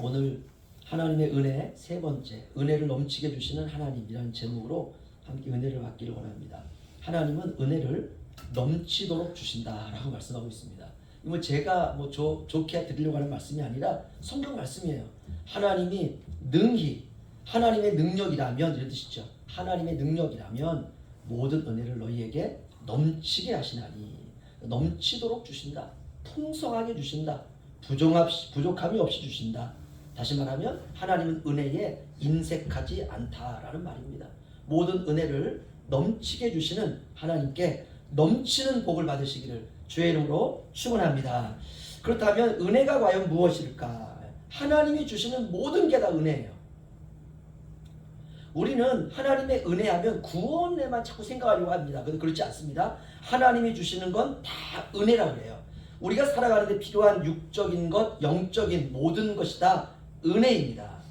오늘 하나님의 은혜 세 번째, 은혜를 넘치게 주시는 하나님이라는 제목으로 함께 은혜를 받기를 원합니다. 하나님은 은혜를 넘치도록 주신다라고 말씀하고 있습니다. 이거 제가 좋게 드리려고 하는 말씀이 아니라 성경 말씀이에요. 하나님이 능히 하나님의 능력이라면 이런 뜻이죠. 하나님의 능력이라면 모든 은혜를 너희에게 넘치게 하시나니, 넘치도록 주신다, 풍성하게 주신다, 부족함이 없이 주신다. 다시 말하면 하나님은 은혜에 인색하지 않다라는 말입니다. 모든 은혜를 넘치게 주시는 하나님께 넘치는 복을 받으시기를 주의 이름으로 축원합니다. 그렇다면 은혜가 과연 무엇일까? 하나님이 주시는 모든 게 다 은혜예요. 우리는 하나님의 은혜하면 구원에만 자꾸 생각하려고 합니다. 근데 그렇지 않습니다. 하나님이 주시는 건 다 은혜라고 해요. 우리가 살아가는데 필요한 육적인 것, 영적인 모든 것이 다 은혜입니다.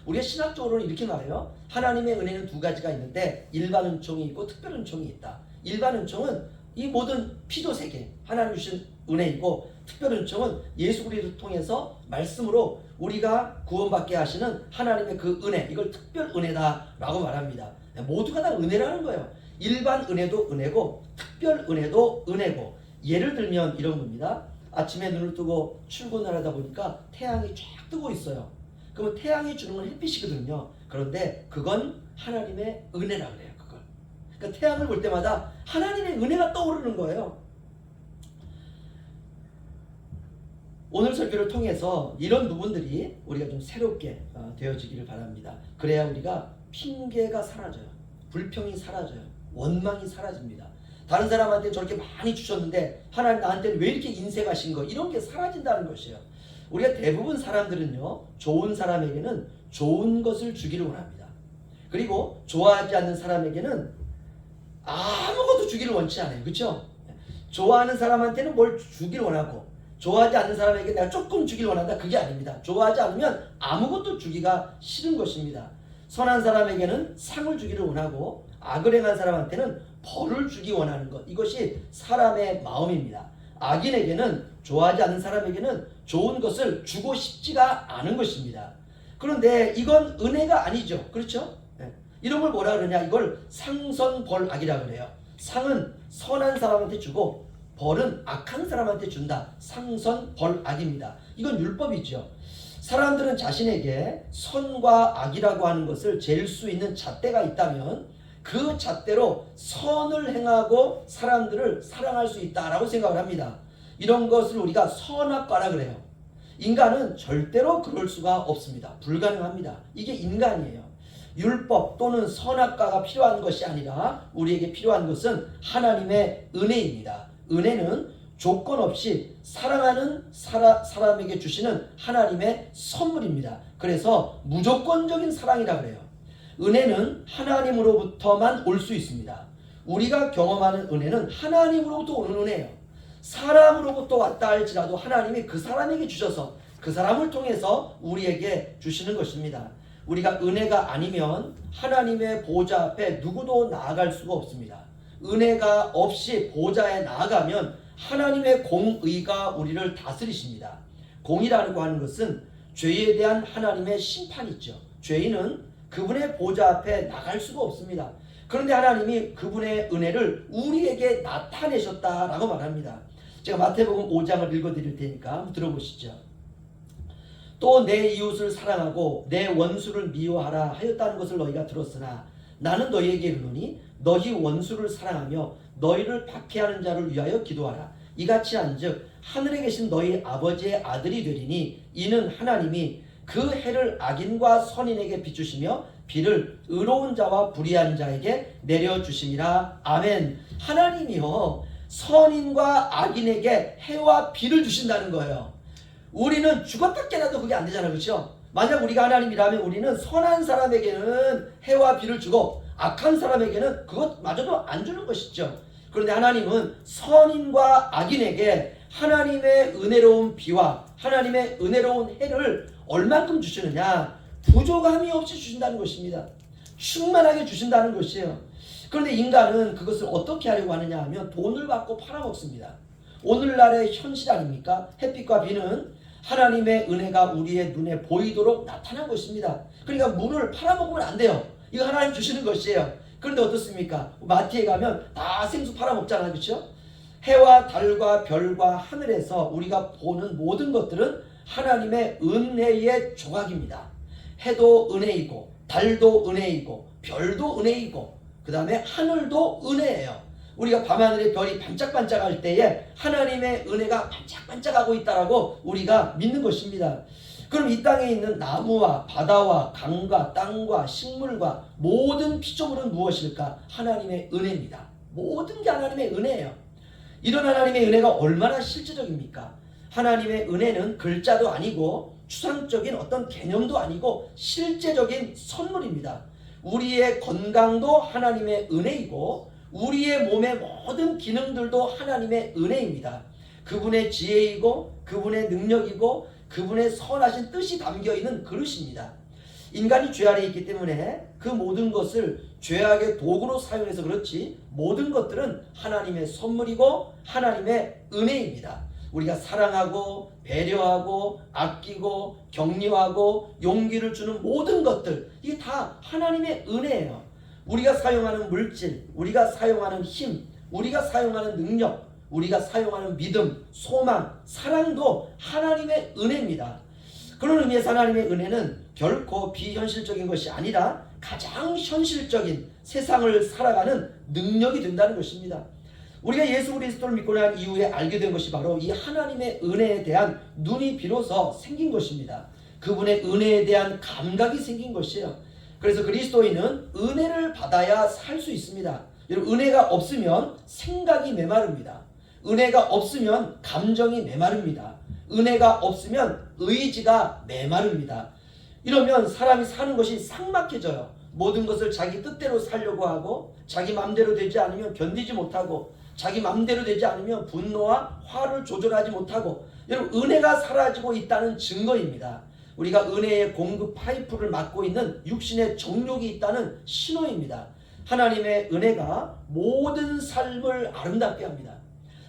우리가 신학적으로는 이렇게 말해요. 하나님의 은혜는 두 가지가 있는데 일반 은총이 있고 특별 은총이 있다. 일반 은총은 이 모든 피조 세계 하나님 주신 은혜이고, 특별 은총은 예수 그리스도를 통해서 말씀으로 우리가 구원받게 하시는 하나님의 그 은혜, 이걸 특별 은혜다라고 말합니다. 모두가 다 은혜라는 거예요. 일반 은혜도 은혜고 특별 은혜도 은혜고. 예를 들면 이런 겁니다. 아침에 눈을 뜨고 출근을 하다 보니까 태양이 쫙 뜨고 있어요. 그러면 태양이 주는 건 햇빛이거든요. 그런데 그건 하나님의 은혜라고 그래요. 그걸. 그러니까 태양을 볼 때마다 하나님의 은혜가 떠오르는 거예요. 오늘 설교를 통해서 이런 부분들이 우리가 좀 새롭게 되어지기를 바랍니다. 그래야 우리가 핑계가 사라져요. 불평이 사라져요. 원망이 사라집니다. 다른 사람한테 저렇게 많이 주셨는데 하나님 나한테는 왜 이렇게 인색하신 거, 이런 게 사라진다는 것이에요. 우리가 대부분 사람들은요, 좋은 사람에게는 좋은 것을 주기를 원합니다. 그리고 좋아하지 않는 사람에게는 아무것도 주기를 원치 않아요. 그렇죠? 좋아하는 사람한테는 뭘 주기를 원하고, 좋아하지 않는 사람에게 내가 조금 주기를 원한다, 그게 아닙니다. 좋아하지 않으면 아무것도 주기가 싫은 것입니다. 선한 사람에게는 상을 주기를 원하고, 악을 행한 사람한테는 벌을 주기 원하는 것, 이것이 사람의 마음입니다. 악인에게는, 좋아하지 않는 사람에게는 좋은 것을 주고 싶지가 않은 것입니다. 그런데 이건 은혜가 아니죠. 그렇죠? 이런 걸 뭐라 그러냐, 이걸 상선벌악이라 그래요. 상은 선한 사람한테 주고 벌은 악한 사람한테 준다. 상선벌악입니다. 이건 율법이죠. 사람들은 자신에게 선과 악이라고 하는 것을 잴 수 있는 잣대가 있다면 그 잣대로 선을 행하고 사람들을 사랑할 수 있다라고 생각을 합니다. 이런 것을 우리가 선악과라 그래요. 인간은 절대로 그럴 수가 없습니다. 불가능합니다. 이게 인간이에요. 율법 또는 선악과가 필요한 것이 아니라 우리에게 필요한 것은 하나님의 은혜입니다. 은혜는 조건 없이 사랑하는 사람에게 주시는 하나님의 선물입니다. 그래서 무조건적인 사랑이라 그래요. 은혜는 하나님으로부터만 올 수 있습니다. 우리가 경험하는 은혜는 하나님으로부터 오는 은혜예요. 사람으로부터 왔다 할지라도 하나님이 그 사람에게 주셔서 그 사람을 통해서 우리에게 주시는 것입니다. 우리가 은혜가 아니면 하나님의 보좌 앞에 누구도 나아갈 수가 없습니다. 은혜가 없이 보좌에 나아가면 하나님의 공의가 우리를 다스리십니다. 공의라고 하는 것은 죄에 대한 하나님의 심판이 있죠. 죄인은 그분의 보좌 앞에 나갈 수가 없습니다. 그런데 하나님이 그분의 은혜를 우리에게 나타내셨다라고 말합니다. 제가 마태복음 5장을 읽어드릴 테니까 한번 들어보시죠. 또 내 이웃을 사랑하고 내 원수를 미워하라 하였다는 것을 너희가 들었으나 나는 너희에게 이르노니 너희 원수를 사랑하며 너희를 박해하는 자를 위하여 기도하라. 이같이 한즉 하늘에 계신 너희 아버지의 아들이 되리니 이는 하나님이 그 해를 악인과 선인에게 비추시며 비를 의로운 자와 불의한 자에게 내려주심이라. 아멘. 하나님이요, 선인과 악인에게 해와 비를 주신다는 거예요. 우리는 죽었다 깨나도 그게 안 되잖아요. 그렇죠? 만약 우리가 하나님이라면 우리는 선한 사람에게는 해와 비를 주고 악한 사람에게는 그것마저도 안 주는 것이죠. 그런데 하나님은 선인과 악인에게 하나님의 은혜로운 비와 하나님의 은혜로운 해를 얼만큼 주시느냐, 부족함이 없이 주신다는 것입니다. 충만하게 주신다는 것이에요. 그런데 인간은 그것을 어떻게 하려고 하느냐 하면 돈을 받고 팔아먹습니다. 오늘날의 현실 아닙니까? 햇빛과 비는 하나님의 은혜가 우리의 눈에 보이도록 나타난 것입니다. 그러니까 물을 팔아먹으면 안 돼요. 이거 하나님 주시는 것이에요. 그런데 어떻습니까? 마트에 가면 다 생수 팔아먹잖아요. 그렇죠? 해와 달과 별과 하늘에서 우리가 보는 모든 것들은 하나님의 은혜의 조각입니다. 해도 은혜이고 달도 은혜이고 별도 은혜이고 그 다음에 하늘도 은혜예요. 우리가 밤하늘의 별이 반짝반짝할 때에 하나님의 은혜가 반짝반짝하고 있다라고 우리가 믿는 것입니다. 그럼 이 땅에 있는 나무와 바다와 강과 땅과 식물과 모든 피조물은 무엇일까? 하나님의 은혜입니다. 모든 게 하나님의 은혜예요. 이런 하나님의 은혜가 얼마나 실제적입니까? 하나님의 은혜는 글자도 아니고 추상적인 어떤 개념도 아니고 실제적인 선물입니다. 우리의 건강도 하나님의 은혜이고 우리의 몸의 모든 기능들도 하나님의 은혜입니다. 그분의 지혜이고 그분의 능력이고 그분의 선하신 뜻이 담겨있는 그릇입니다. 인간이 죄 아래 있기 때문에 그 모든 것을 죄악의 도구로 사용해서 그렇지 모든 것들은 하나님의 선물이고 하나님의 은혜입니다. 우리가 사랑하고 배려하고 아끼고 격려하고 용기를 주는 모든 것들 이게 다 하나님의 은혜예요. 우리가 사용하는 물질, 우리가 사용하는 힘, 우리가 사용하는 능력, 우리가 사용하는 믿음, 소망, 사랑도 하나님의 은혜입니다. 그런 의미에서 하나님의 은혜는 결코 비현실적인 것이 아니라 가장 현실적인 세상을 살아가는 능력이 된다는 것입니다. 우리가 예수 그리스도를 믿고 난 이후에 알게 된 것이 바로 이 하나님의 은혜에 대한 눈이 비로소 생긴 것입니다. 그분의 은혜에 대한 감각이 생긴 것이에요. 그래서 그리스도인은 은혜를 받아야 살 수 있습니다. 여러분, 은혜가 없으면 생각이 메마릅니다. 은혜가 없으면 감정이 메마릅니다. 은혜가 없으면 의지가 메마릅니다. 이러면 사람이 사는 것이 삭막해져요. 모든 것을 자기 뜻대로 살려고 하고 자기 맘대로 되지 않으면 견디지 못하고 자기 맘대로 되지 않으면 분노와 화를 조절하지 못하고 여러분 은혜가 사라지고 있다는 증거입니다. 우리가 은혜의 공급 파이프를 막고 있는 육신의 정욕이 있다는 신호입니다. 하나님의 은혜가 모든 삶을 아름답게 합니다.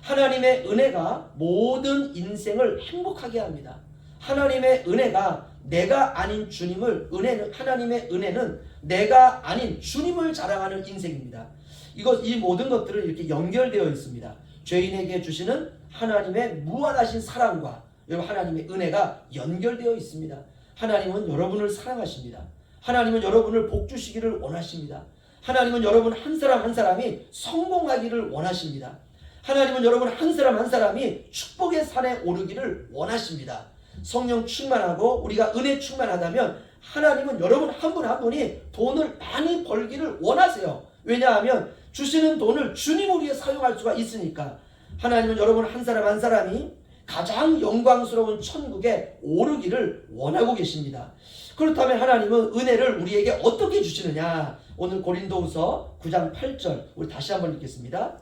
하나님의 은혜가 모든 인생을 행복하게 합니다. 하나님의 은혜가 내가 아닌 주님을 하나님의 은혜는 내가 아닌 주님을 자랑하는 인생입니다. 이 모든 것들은 이렇게 연결되어 있습니다. 죄인에게 주시는 하나님의 무한하신 사랑과 여러분 하나님의 은혜가 연결되어 있습니다. 하나님은 여러분을 사랑하십니다. 하나님은 여러분을 복 주시기를 원하십니다. 하나님은 여러분 한 사람 한 사람이 성공하기를 원하십니다. 하나님은 여러분 한 사람 한 사람이 축복의 산에 오르기를 원하십니다. 성령 충만하고 우리가 은혜 충만하다면 하나님은 여러분 한 분 한 분이 돈을 많이 벌기를 원하세요. 왜냐하면 주시는 돈을 주님을 위해 사용할 수가 있으니까. 하나님은 여러분 한 사람 한 사람이 가장 영광스러운 천국에 오르기를 원하고 계십니다. 그렇다면 하나님은 은혜를 우리에게 어떻게 주시느냐? 오늘 고린도후서 9장 8절 우리 다시 한번 읽겠습니다.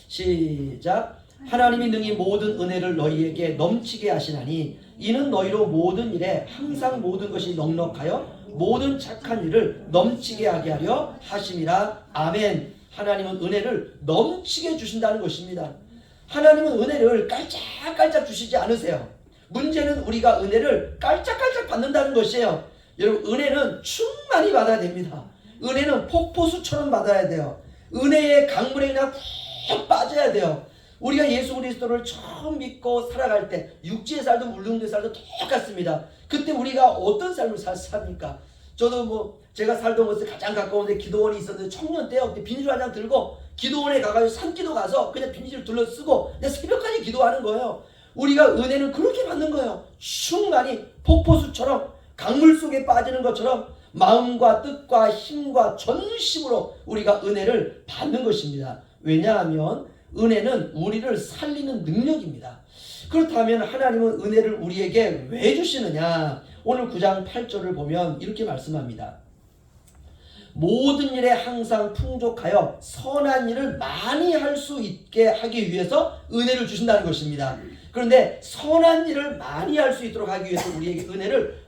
시작. 하나님이 능히 모든 은혜를 너희에게 넘치게 하시나니 이는 너희로 모든 일에 항상 모든 것이 넉넉하여 모든 착한 일을 넘치게 하게 하려 하심이라. 아멘. 하나님은 은혜를 넘치게 주신다는 것입니다. 하나님은 은혜를 깔짝깔짝 주시지 않으세요. 문제는 우리가 은혜를 깔짝깔짝 받는다는 것이에요. 여러분 은혜는 충만히 받아야 됩니다. 은혜는 폭포수처럼 받아야 돼요. 은혜의 강물에 그냥 푹 빠져야 돼요. 우리가 예수 그리스도를 처음 믿고 살아갈 때 육지에 살든 물릉도에 살든 똑같습니다. 그때 우리가 어떤 삶을 삽니까? 저도 제가 살던 곳에 가장 가까운 데 기도원이 있었는데 청년 때요. 그때 비닐 한 장 들고 기도원에 가가지고 산기도 가서 그냥 비닐을 둘러쓰고 그냥 새벽까지 기도하는 거예요. 우리가 은혜는 그렇게 받는 거예요. 충만히 폭포수처럼 강물 속에 빠지는 것처럼 마음과 뜻과 힘과 전심으로 우리가 은혜를 받는 것입니다. 왜냐하면 은혜는 우리를 살리는 능력입니다. 그렇다면 하나님은 은혜를 우리에게 왜 주시느냐? 오늘 9장 8절을 보면 이렇게 말씀합니다. 모든 일에 항상 풍족하여 선한 일을 많이 할 수 있게 하기 위해서 은혜를 주신다는 것입니다. 그런데 선한 일을 많이 할 수 있도록 하기 위해서 우리에게 은혜를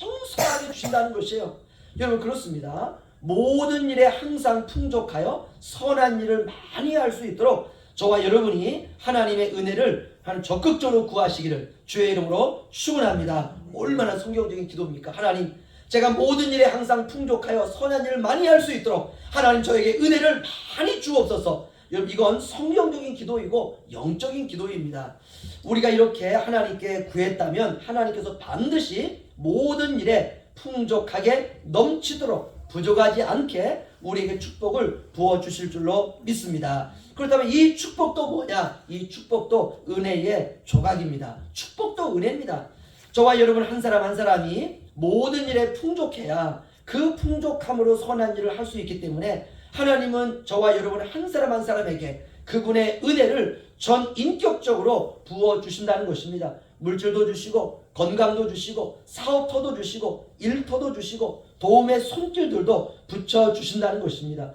풍성하게 주신다는 것이에요. 여러분 그렇습니다. 모든 일에 항상 풍족하여 선한 일을 많이 할 수 있도록 저와 여러분이 하나님의 은혜를 하나님 적극적으로 구하시기를 주의 이름으로 축원합니다. 얼마나 성경적인 기도입니까? 하나님, 제가 모든 일에 항상 풍족하여 선한 일을 많이 할 수 있도록 하나님 저에게 은혜를 많이 주옵소서. 여러분, 이건 성경적인 기도이고 영적인 기도입니다. 우리가 이렇게 하나님께 구했다면 하나님께서 반드시 모든 일에 풍족하게 넘치도록 부족하지 않게 우리에게 축복을 부어주실 줄로 믿습니다. 그렇다면 이 축복도 뭐냐? 이 축복도 은혜의 조각입니다. 축복도 은혜입니다. 저와 여러분 한 사람 한 사람이 모든 일에 풍족해야 그 풍족함으로 선한 일을 할 수 있기 때문에 하나님은 저와 여러분 한 사람 한 사람에게 그분의 은혜를 전 인격적으로 부어주신다는 것입니다. 물질도 주시고 건강도 주시고 사업터도 주시고 일터도 주시고 도움의 손길들도 붙여주신다는 것입니다.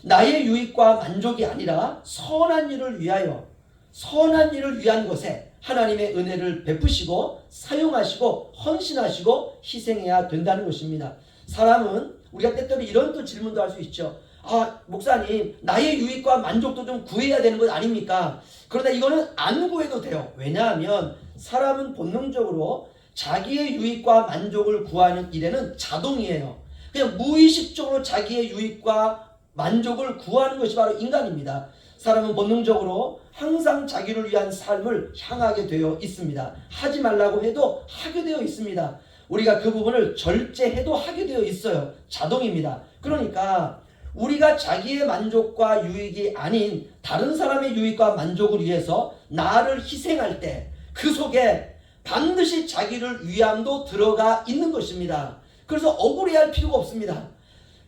나의 유익과 만족이 아니라 선한 일을 위한 것에 하나님의 은혜를 베푸시고 사용하시고 헌신하시고 희생해야 된다는 것입니다. 사람은 우리가 때때로 이런 또 질문도 할 수 있죠. 목사님, 나의 유익과 만족도 좀 구해야 되는 것 아닙니까? 그러나 이거는 안 구해도 돼요. 왜냐하면 사람은 본능적으로 자기의 유익과 만족을 구하는 일에는 자동이에요. 그냥 무의식적으로 자기의 유익과 만족을 구하는 것이 바로 인간입니다. 사람은 본능적으로 항상 자기를 위한 삶을 향하게 되어 있습니다. 하지 말라고 해도 하게 되어 있습니다. 우리가 그 부분을 절제해도 하게 되어 있어요. 자동입니다. 그러니까 우리가 자기의 만족과 유익이 아닌 다른 사람의 유익과 만족을 위해서 나를 희생할 때 그 속에 반드시 자기를 위함도 들어가 있는 것입니다. 그래서 억울해할 필요가 없습니다.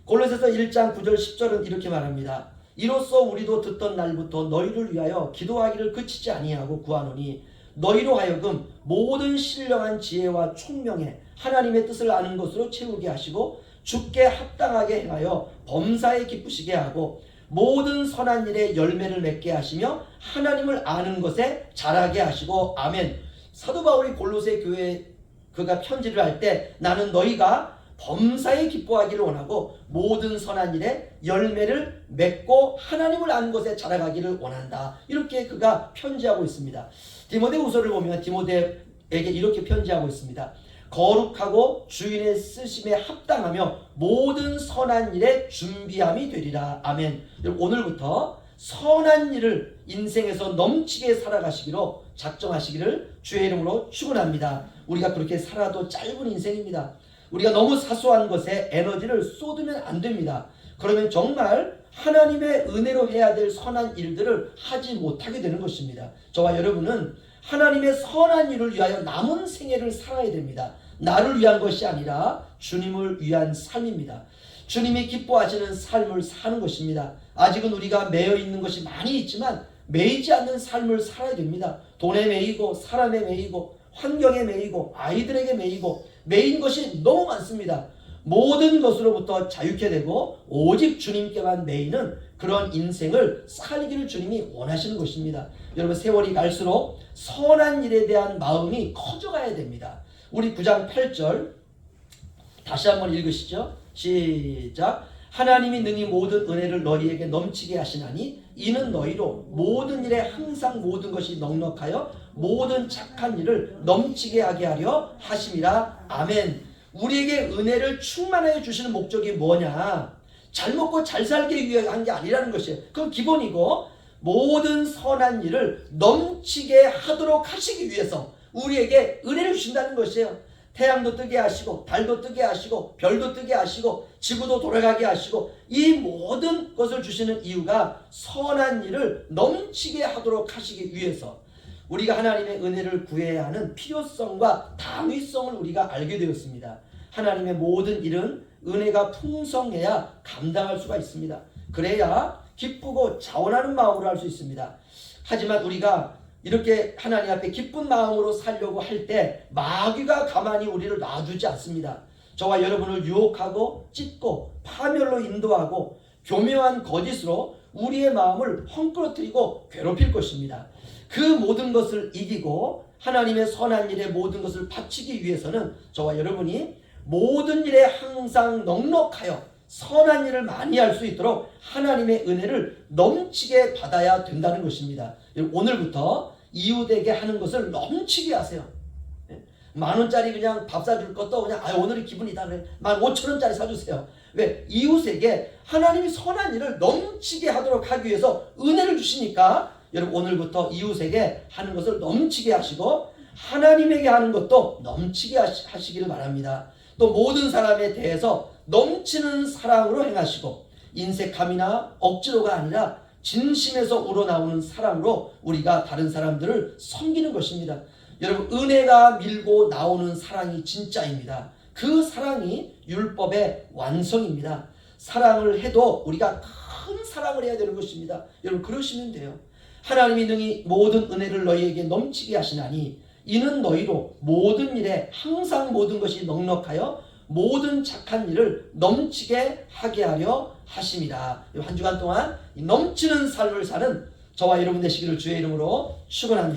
골로새서 1장 9절 10절은 이렇게 말합니다. 이로써 우리도 듣던 날부터 너희를 위하여 기도하기를 그치지 아니하고 구하노니 너희로 하여금 모든 신령한 지혜와 총명에 하나님의 뜻을 아는 것으로 채우게 하시고 주께 합당하게 행하여 범사에 기쁘시게 하고 모든 선한 일에 열매를 맺게 하시며 하나님을 아는 것에 자라게 하시고 아멘. 사도 바울이 골로새 교회에 그가 편지를 할 때 나는 너희가 범사에 기뻐하기를 원하고 모든 선한 일에 열매를 맺고 하나님을 아는 것에 자라가기를 원한다. 이렇게 그가 편지하고 있습니다. 디모데후서를 보면 디모데에게 이렇게 편지하고 있습니다. 거룩하고 주인의 쓰심에 합당하며 모든 선한 일에 준비함이 되리라. 아멘. 오늘부터 선한 일을 인생에서 넘치게 살아가시기로 작정하시기를 주의 이름으로 축원합니다. 우리가 그렇게 살아도 짧은 인생입니다. 우리가 너무 사소한 것에 에너지를 쏟으면 안 됩니다. 그러면 정말 하나님의 은혜로 해야 될 선한 일들을 하지 못하게 되는 것입니다. 저와 여러분은 하나님의 선한 일을 위하여 남은 생애를 살아야 됩니다. 나를 위한 것이 아니라 주님을 위한 삶입니다. 주님이 기뻐하시는 삶을 사는 것입니다. 아직은 우리가 매여 있는 것이 많이 있지만 매이지 않는 삶을 살아야 됩니다. 돈에 매이고 사람에 매이고 환경에 매이고 아이들에게 매이고 매인 것이 너무 많습니다. 모든 것으로부터 자유케 되고 오직 주님께만 매이는 그런 인생을 살기를 주님이 원하시는 것입니다. 여러분, 세월이 갈수록 선한 일에 대한 마음이 커져가야 됩니다. 우리 9장 8절 다시 한번 읽으시죠. 시작. 하나님이 능히 모든 은혜를 너희에게 넘치게 하시나니 이는 너희로 모든 일에 항상 모든 것이 넉넉하여 모든 착한 일을 넘치게 하게 하려 하심이라. 아멘. 우리에게 은혜를 충만하여 주시는 목적이 뭐냐? 잘 먹고 잘 살기 위해 한 게 아니라는 것이에요. 그건 기본이고 모든 선한 일을 넘치게 하도록 하시기 위해서 우리에게 은혜를 주신다는 것이에요. 태양도 뜨게 하시고 달도 뜨게 하시고 별도 뜨게 하시고 지구도 돌아가게 하시고 이 모든 것을 주시는 이유가 선한 일을 넘치게 하도록 하시기 위해서 우리가 하나님의 은혜를 구해야 하는 필요성과 당위성을 우리가 알게 되었습니다. 하나님의 모든 일은 은혜가 풍성해야 감당할 수가 있습니다. 그래야 기쁘고 자원하는 마음으로 할 수 있습니다. 하지만 우리가 이렇게 하나님 앞에 기쁜 마음으로 살려고 할 때 마귀가 가만히 우리를 놔두지 않습니다. 저와 여러분을 유혹하고 찢고 파멸로 인도하고 교묘한 거짓으로 우리의 마음을 헝클어뜨리고 괴롭힐 것입니다. 그 모든 것을 이기고 하나님의 선한 일에 모든 것을 바치기 위해서는 저와 여러분이 모든 일에 항상 넉넉하여 선한 일을 많이 할 수 있도록 하나님의 은혜를 넘치게 받아야 된다는 것입니다. 오늘부터 이웃에게 하는 것을 넘치게 하세요. 10,000원짜리 그냥 밥 사줄 것도 그냥 오늘이 기분이다 그래 15,000원짜리 사주세요. 왜? 이웃에게 하나님이 선한 일을 넘치게 하도록 하기 위해서 은혜를 주시니까 여러분 오늘부터 이웃에게 하는 것을 넘치게 하시고 하나님에게 하는 것도 넘치게 하시기를 바랍니다. 또 모든 사람에 대해서 넘치는 사랑으로 행하시고 인색함이나 억지로가 아니라 진심에서 우러나오는 사랑으로 우리가 다른 사람들을 섬기는 것입니다. 여러분 은혜가 밀고 나오는 사랑이 진짜입니다. 그 사랑이 율법의 완성입니다. 사랑을 해도 우리가 큰 사랑을 해야 되는 것입니다. 여러분 그러시면 돼요. 하나님이 능히 모든 은혜를 너희에게 넘치게 하시나니 이는 너희로 모든 일에 항상 모든 것이 넉넉하여 모든 착한 일을 넘치게 하게 하려 하심이라. 한 주간 동안 넘치는 삶을 사는 저와 여러분 되시기를 주의 이름으로 축원합니다.